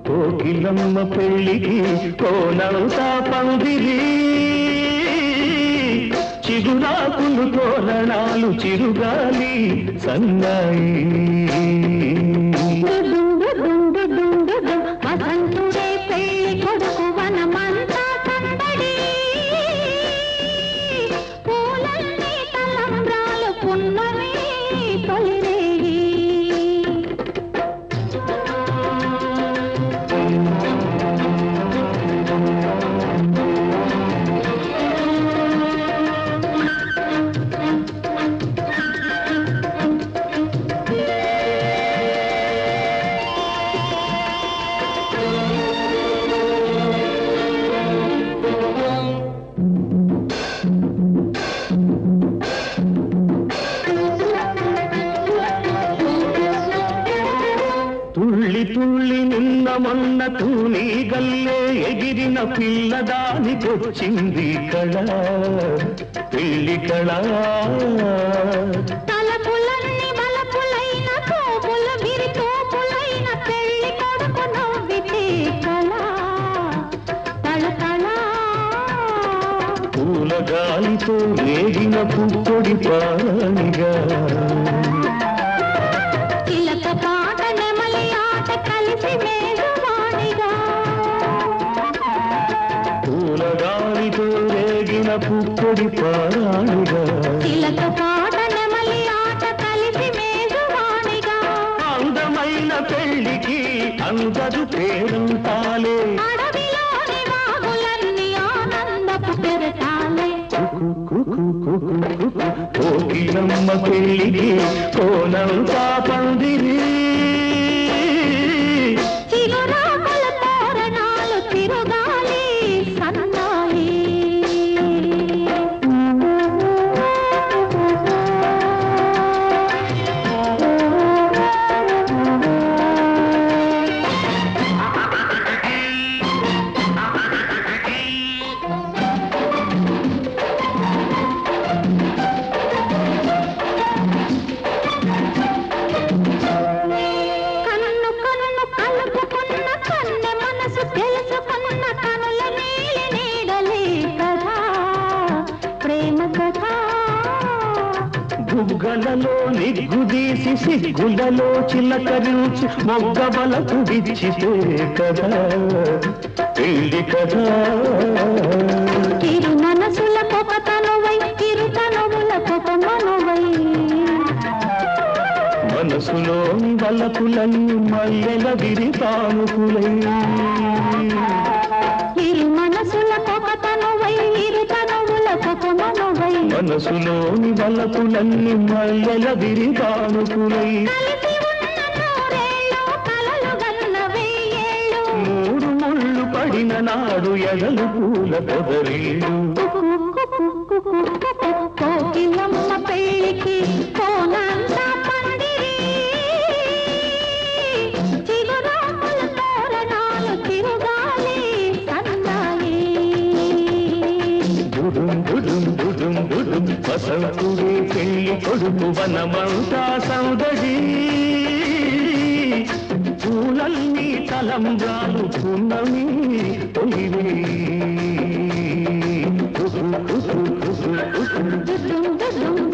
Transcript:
కోకిలమ్మ పెళ్ళికి కోనంతా పందిరి చిగురాకులు తోరణాలు చిరుగాలి సన్నాయి వసంతుడే పెళ్లి కొడుకు వనమంతా సందడి పూలన్నీ తలంబ్రాలు పున్నమి తొలిరేయి తుళ్ళి తుళ్ళి నిన్న మొన్న తూని గల్లే ఎగిరిన పిల్లదానికొచ్చింది కళ పెళ్లి కళ తలపులన్నీ బలపులైన తోపుల విరి తోపులైన పెళ్లి కొడుకు నవ్వితే కళ తళతళ పూల గాలితో రేగిన పుప్పొడి పానిగా చిలక పాట నెమలి ఆట కలిసి మేఘవాణిగా పూల గాలితో రేగిన పుప్పొడి పానిగా చిలక పాట నెమలి ఆట కలిసి మేఘవాణిగా అందమైన పెళ్లికి అందరు పేరంతాలే అడవిలోని వాగులన్నీ ఆనందపు పెరటాలే కోకిలమ్మ పెళ్ళికి కోనంతా పందిరి చిగురాకుల తోరణాలు తిరుగాలి సన్నాయి కన్ను కన్ను కలుపుకున్న కన్నె మనసు తెలుసుకున్న కనుల నీలి నీడలే కదా ప్రేమ కదా గుగ్గలలో నిగ్గుదీసి సిగ్గులలో చిలకరించి మొగ్గబలకు విచ్చితే కదా పెళ్లి కదా ఇరు మనసుల కొక తనువై ఇరు తనువుల కొక మనువై మనసులోని వలపులన్నీ మల్లెల విరితానుకులై ఇరు మనసుల కొక తనువై ఇరు తనువుల కొక మనువై మనసులోని వలపులన్నీ మల్లెల విరితానుకులై కలిసి ఉన్న నూరేళ్ళు కలలు గన్న వెయ్యేళ్ళు మూడు ముళ్ళు పడిన నాడు ఎడలు పూల పొదరీడు కోకిలమ్మ పెళ్ళికి కోనంతా పందిరి చిగురాకుల తోరణాలు తిరుగాలి సన్నాయి దుడుం దుడుం దుడుం దుడుం వసంతుడే పెళ్లి కొడుకు వనమంతా సౌదడి పూలన్నీ తలంబ్రాలు పున్నమి తొలివే దుడుం దుడుం